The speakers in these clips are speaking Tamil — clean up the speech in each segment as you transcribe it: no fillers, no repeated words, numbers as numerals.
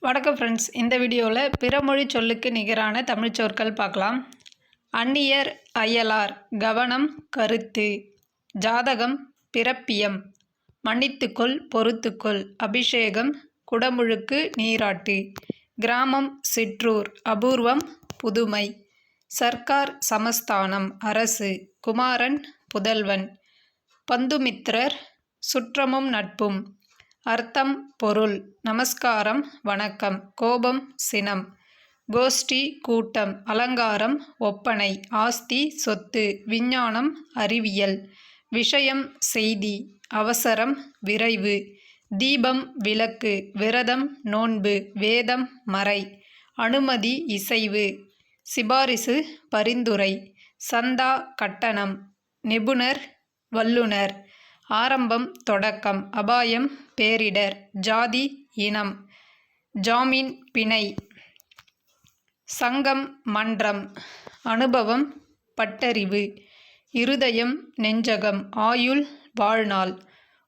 வணக்கம் ஃப்ரெண்ட்ஸ். இந்த வீடியோவில் பிறமொழி சொல்லுக்கு நிகரான தமிழ் சொற்கள் பார்க்கலாம். அந்நியர், அயலார், கவனம், கருத்து, ஜாதகம், பிறப்பியம், மன்னித்துக்கொள், பொறுத்துக்கொள், அபிஷேகம், குடமுழுக்கு, நீராட்டு, கிராமம், சிற்றூர், அபூர்வம், புதுமை, சர்க்கார், சமஸ்தானம், அரசு, குமாரன், புதல்வன், பந்துமித்திரர், சுற்றமும் நட்பும், அர்த்தம், பொருள், நமஸ்காரம், வணக்கம், கோபம், சினம், கோஷ்டி, கூட்டம், அலங்காரம், ஒப்பனை, ஆஸ்தி, சொத்து, விஞ்ஞானம், அறிவியல், விஷயம், செய்தி, அவசரம், விரைவு, தீபம், விளக்கு, விரதம், நோன்பு, வேதம், மறை, அனுமதி, இசைவு, சிபாரிசு, பரிந்துரை, சந்தா, கட்டணம், நிபுணர், வல்லுனர், ஆரம்பம், தொடக்கம், அபாயம், பேரிடர், ஜாதி, இனம், ஜாமீன், பிணை, சங்கம், மன்றம், அனுபவம், பட்டறிவு, இருதயம், நெஞ்சகம், ஆயுள், வாழ்நாள்,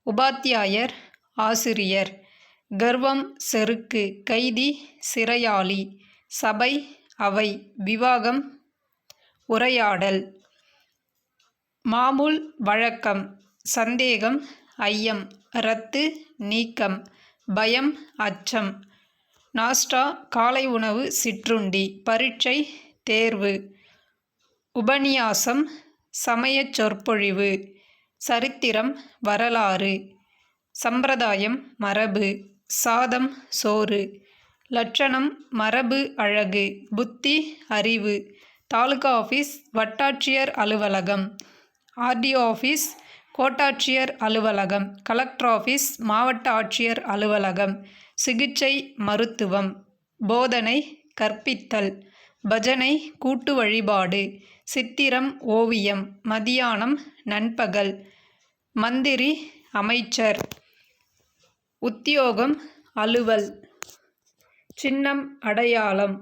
உபாத்தியாயர், ஆசிரியர், கர்வம், செருக்கு, கைதி, சிறையாளி, சபை, அவை, விவாகம், உரையாடல், மாமூல், வழக்கம், சந்தேகம், ஐயம், ரத்து, நீக்கம், பயம், அச்சம், நாஸ்டா, காலை உணவு, சிற்றுண்டி, பரீட்சை, தேர்வு, உபநியாசம், சமயச் சொற்பொழிவு, சரித்திரம், வரலாறு, சம்பிரதாயம், மரபு, சாதம், சோறு, லட்சணம், மரபு, அழகு, புத்தி, அறிவு, தாலுகா ஆஃபீஸ், வட்டாட்சியர் அலுவலகம், ஆர்டிஓ ஆஃபீஸ், கோட்டாட்சியர் அலுவலகம், கலெக்டர் ஆஃபீஸ், மாவட்ட ஆட்சியர் அலுவலகம், சிகிச்சை, மருத்துவம், போதனை, கற்பித்தல், பஜனை, கூட்டு வழிபாடு, சித்திரம், ஓவியம், மதியானம், நண்பகல், மந்திரி, அமைச்சர், உத்தியோகம், அலுவல், சின்னம், அடையாளம்,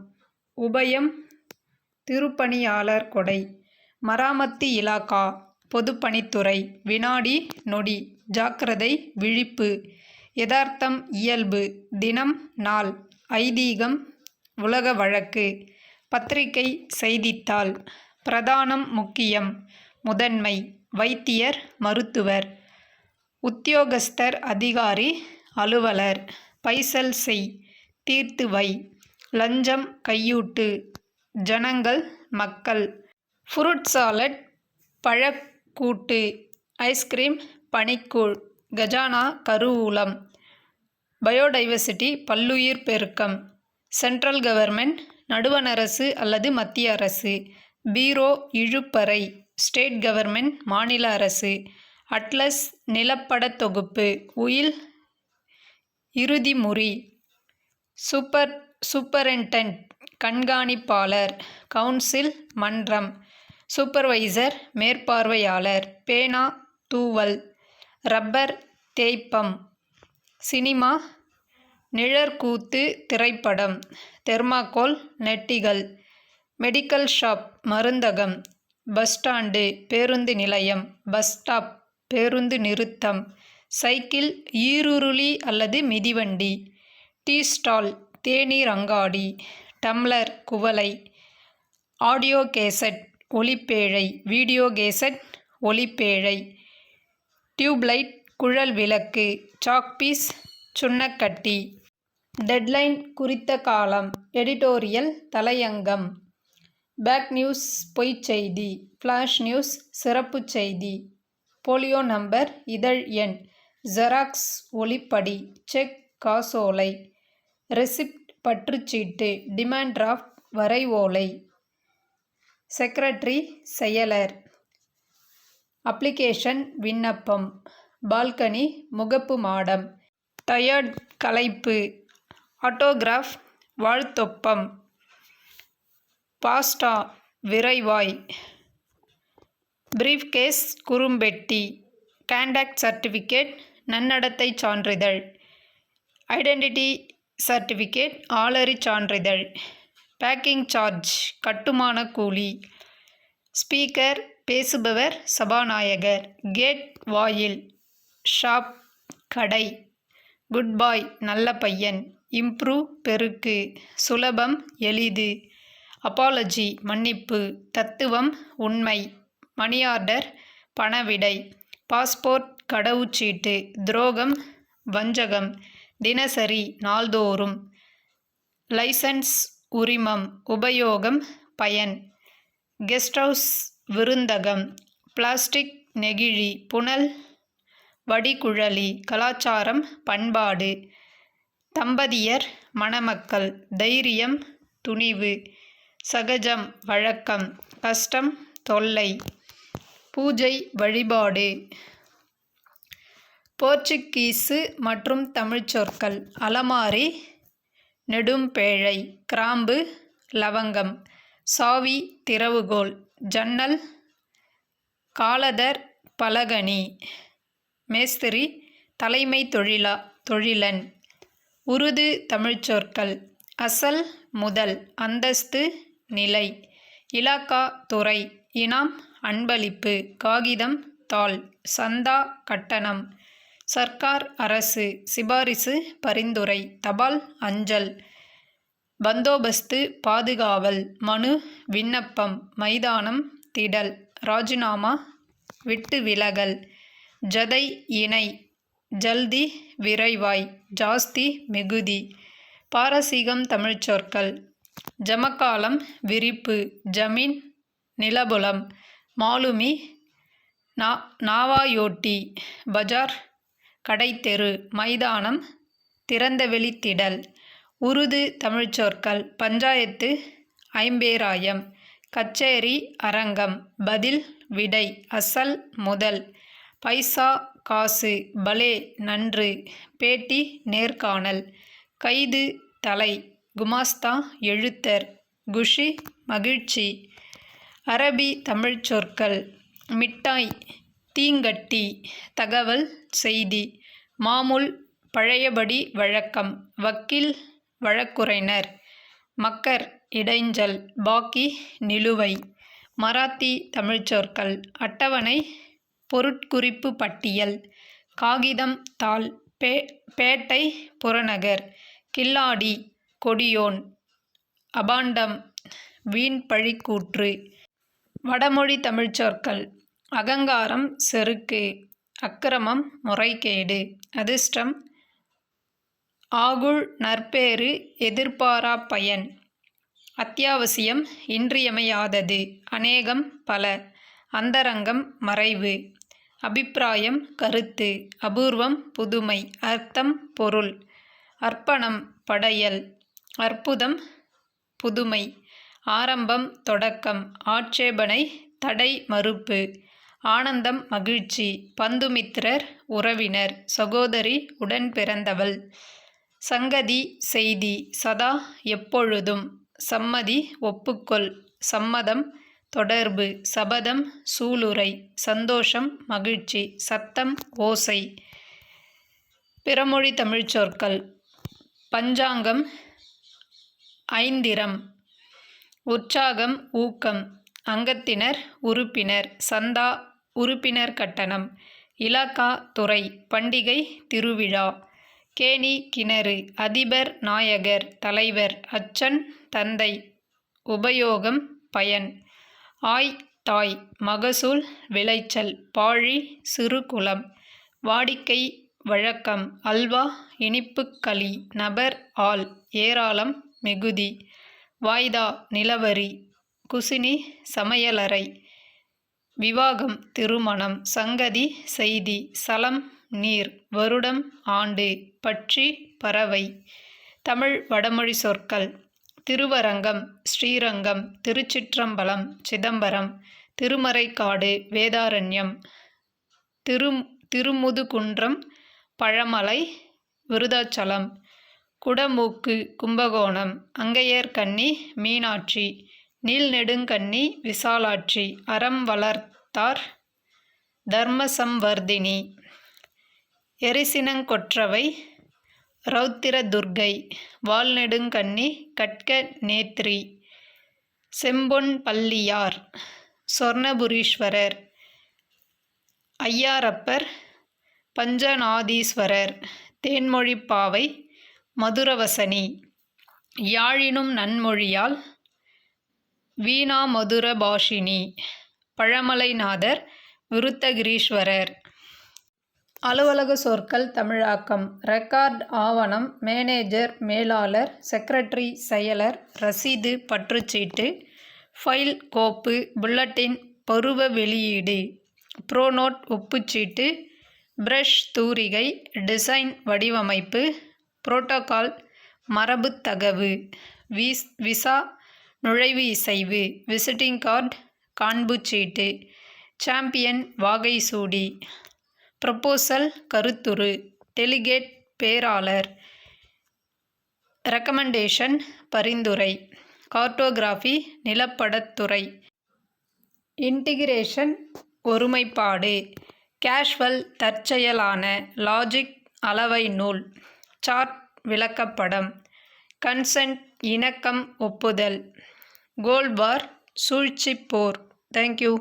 உபயம், திருப்பணியாளர் கொடை, மராமத்து இலாகா, பொதுப்பணித்துறை, வினாடி, நொடி, ஜாக்கிரதை, விழிப்பு, யதார்த்தம், இயல்பு, தினம், நாள், ஐதீகம், உலக வழக்கு, பத்திரிகை, செய்தித்தாள், பிரதானம், முக்கியம், முதன்மை, வைத்தியர், மருத்துவர், உத்தியோகஸ்தர், அதிகாரி, அலுவலர், பைசல் செய், தீர்த்து வை, லஞ்சம், கையூட்டு, ஜனங்கள், மக்கள், ஃப்ரூட் சாலட், பழக்கூட்டு, ஐஸ்கிரீம், பனிக்கூழ், கஜானா, கருவூலம், பயோடைவர்சிட்டி, பல்லுயிர் பெருக்கம், சென்ட்ரல் கவர்மெண்ட், நடுவண் அரசு அல்லது மத்திய அரசு, பீரோ, இழுப்பறை, ஸ்டேட் கவர்மெண்ட், மாநில அரசு, அட்லஸ், நிலப்படத் தொகுப்பு, உயில், இறுதிமுறி, சூப்பரிண்டென்டென்ட், கண்காணிப்பாளர், கவுன்சில், மன்றம், சூப்பர்வைசர், மேற்பார்வையாளர், பேனா, தூவல், ரப்பர், தேய்ப்பம், சினிமா, நிழற்கூத்து, திரைப்படம், தெர்மாக்கோல், நெட்டிகள், மெடிக்கல் ஷாப், மருந்தகம், பஸ் ஸ்டாண்டு, பேருந்து நிலையம், பஸ் ஸ்டாப், பேருந்து நிறுத்தம், சைக்கிள், ஈருருளி அல்லது மிதிவண்டி, டீ ஸ்டால், தேநீர் அங்காடி, டம்ளர், குவளை, ஆடியோ கேசட், ஒலிப்பேழை, வீடியோ கேசட், ஒலிப்பேழை, டியூப்லைட், குழல் விளக்கு, சாக்பீஸ், சுண்ணக்கட்டி, டெட்லைன், குறித்த காலம், எடிட்டோரியல், தலையங்கம், பேக் நியூஸ், பொய்ச் செய்தி, ஃப்ளாஷ் நியூஸ், சிறப்புச் செய்தி, போலியோ நம்பர், இதழ் எண், ஜெராக்ஸ், ஒலிப்படி, செக், காசோலை, ரெசிப்ட், பற்றுச்சீட்டு, டிமாண்ட் டிராஃப்ட், வரைவோலை, செக்ரட்டரி, செயலர், அப்ளிகேஷன், விண்ணப்பம், பால்கனி, முகப்பு மாடம், டயர்ட், களைப்பு, ஆட்டோகிராஃப், வாழ்த்தொப்பம், பாஸ்டா, விரைவாய், பிரீஃப்கேஸ், குறும்பெட்டி, கான்டாக்ட் சர்டிஃபிகேட், நன்னடத்தை சான்றிதழ், ஐடென்டிட்டி சர்டிஃபிகேட், ஆளறி சான்றிதழ், பேக்கிங் சார்ஜ், கட்டுமான கூலி, ஸ்பீக்கர், பேசுபவர், சபாநாயகர், கேட், வாயில், ஷாப், கடை, குட் பாய், நல்ல பையன், இம்ப்ரூவ் பெருக்கு, சுலபம் எளிது, அப்பாலஜி மன்னிப்பு, தத்துவம் உண்மை, மணி ஆர்டர் பணவிடை, பாஸ்போர்ட் கடவுச்சீட்டு, துரோகம் வஞ்சகம், தினசரி நாள்தோறும், லைசன்ஸ் உரிமம், உபயோகம் பயன், கெஸ்ட் ஹவுஸ் விருந்தகம், பிளாஸ்டிக் நெகிழி, புனல் வடிகுழலி, கலாச்சாரம் பண்பாடு, தம்பதியர் மணமக்கள், தைரியம் துணிவு, சகஜம் வழக்கம், கஷ்டம் தொல்லை, பூஜை வழிபாடு. போர்ச்சுகீசு மற்றும் தமிழ்ச் சொற்கள்: அலமாரி நெடும்பேழை, கிராம்பு லவங்கம், சாவி திறவுகோல், ஜன்னல் காலதர் பலகணி, மேஸ்திரி தலைமை தொழிலன். உருது தமிழ்ச் சொற்கள்: அசல் முதல், அந்தஸ்து நிலை, இலாக்கா துறை, இனாம் அன்பளிப்பு, காகிதம் தாள், சந்தா கட்டணம், சர்க்கார் அரசு, சிபாரிசு பரிந்துரை, தபால் அஞ்சல், பந்தோபஸ்து பாதுகாவல், மனு விண்ணப்பம், மைதானம் திடல், ராஜினாமா விட்டு விலகல், ஜதை இணை, ஜல்தி விரைவாய், ஜாஸ்தி மிகுதி. பாரசீகம் தமிழ்ச் சொற்கள்: ஜமக்காலம் விரிப்பு, ஜமீன் நிலபுலம், மாலுமி நாவாயோட்டி, பஜார் கடைத்தெரு, மைதானம் திறந்தவெளி திடல். உருது தமிழ்ச் சொற்கள்: பஞ்சாயத்து ஐம்பேராயம், கச்சேரி அரங்கம், பதில் விடை, அசல் முதல், பைசா காசு, பலே நன்று, பேட்டி நேர்காணல், கைது தலை, குமாஸ்தா எழுத்தர், குஷி மகிழ்ச்சி. அரபி தமிழ்ச் சொற்கள்: மிட்டாய், தீங்கட்டி, தகவல் செய்தி, மாமூல் பழையபடி வழக்கம், வக்கீல் வழக்குரைஞர், மக்கர் இடைஞ்சல், பாக்கி நிலுவை. மராத்தி தமிழ்ச் சொற்கள்: அட்டவணை, பொருட்குறிப்பு பட்டியல், காகிதம் தாள், பேட்டை புறநகர், கில்லாடி கொடியோன், அபாண்டம் வீண் பழிக்கூற்று. வடமொழி தமிழ்ச் சொற்கள்: அகங்காரம் செருக்கு, அக்கிரமம் முறைகேடு, அதிர்ஷ்டம் ஆகுள் நற்பேறு, எதிர்பாரா பயன், அத்தியாவசியம் இன்றியமையாதது, அநேகம் பல, அந்தரங்கம் மறைவு, அபிப்பிராயம் கருத்து, அபூர்வம் புதுமை, அர்த்தம் பொருள், அர்ப்பணம் படையல், அற்புதம் புதுமை, ஆரம்பம் தொடக்கம், ஆட்சேபனை தடை மறுப்பு, ஆனந்தம் மகிழ்ச்சி, பந்துமித்திரர் உறவினர், சகோதரி உடன்பிறந்தவள், சங்கதி செய்தி, சதா எப்பொழுதும், சம்மதி ஒப்புக்கொள், சம்மதம் தொடர்பு, சபதம் சூளுரை, சந்தோஷம் மகிழ்ச்சி, சத்தம் ஓசை. பிறமொழி தமிழ்ச் சொற்கள்: பஞ்சாங்கம் ஐந்திரம், உற்சாகம் ஊக்கம், அங்கத்தினர் உறுப்பினர், சந்தா உறுப்பினர் கட்டணம், இலாக்கா துறை, பண்டிகை திருவிழா, கேணி கிணறு, அதிபர் நாயகர் தலைவர், அச்சன் தந்தை, உபயோகம் பயன், ஆய் தாய், மகசூல் விளைச்சல், பாழி சிறுகுளம், வாடிக்கை வழக்கம், அல்வா இனிப்புக் களி, நபர் ஆள், ஏராளம் மிகுதி, வாய்தா நிலவரி, குசினி சமையலறை, விவாகம் திருமணம், சங்கதி செய்தி, சலம் நீர், வருடம் ஆண்டு, பட்சி பறவை. தமிழ் வடமொழி சொற்கள்: திருவரங்கம், ஸ்ரீரங்கம், திருச்சிற்றம்பலம், சிதம்பரம், திருமறைக்காடு, வேதாரண்யம், திருமுதுகுன்றம், பழமலை, விருதாச்சலம், குடமூக்கு, கும்பகோணம், அங்கையர்கண்ணி, மீனாட்சி, நீள்நெடுங்கண்ணி, விசாலாட்சி, அறம் வளர்த்தார், தர்மசம்வர்தினி, எரிசினங்கொற்றவை, ரௌத்திரதுர்க்கை, வால்நெடுங்கண்ணி, கட்க நேத்ரி, செம்பொன்பள்ளியார், சொர்ணபுரீஸ்வரர், ஐயாறப்பர், பஞ்சநாதீஸ்வரர், தேன்மொழிப்பாவை, மதுரவசனி. யாழினும் நன்மொழியால் வீணா மதுர பாஷினி. பழமலைநாதர் விருத்தகிரீஸ்வரர். அலுவலக சொற்கள் தமிழாக்கம். ரெக்கார்ட் ஆவணம், மேனேஜர் மேலாளர், செக்ரட்டரி செயலர், ரசீது பற்றுச்சீட்டு, ஃபைல் கோப்பு, புல்லட்டின் பருவ வெளியீடு, ப்ரோநோட் ஒப்புச்சீட்டு, பிரஷ் தூரிகை, டிசைன் வடிவமைப்பு, புரோட்டோகால் மரபுத் தகவு, விசா நுழைவு இசைவு, விசிட்டிங் கார்டு காண்புச்சீட்டு, சாம்பியன் வாகைசூடி, ப்ரொபோசல் கருத்துரு, டெலிகேட் பேராளர், ரெக்கமெண்டேஷன் பரிந்துரை, கார்ட்டோகிராஃபி நிலப்படத்துறை, இன்டிகிரேஷன் ஒருமைப்பாடு, கேஷுவல் தற்செயலான, லாஜிக் அளவை நூல், சார்ட் விளக்கப்படம், கன்சென்ட் இணக்கம் ஒப்புதல், கோல்ட் வார் சூழ்ச்சிப் போர். தேங்க்யூ.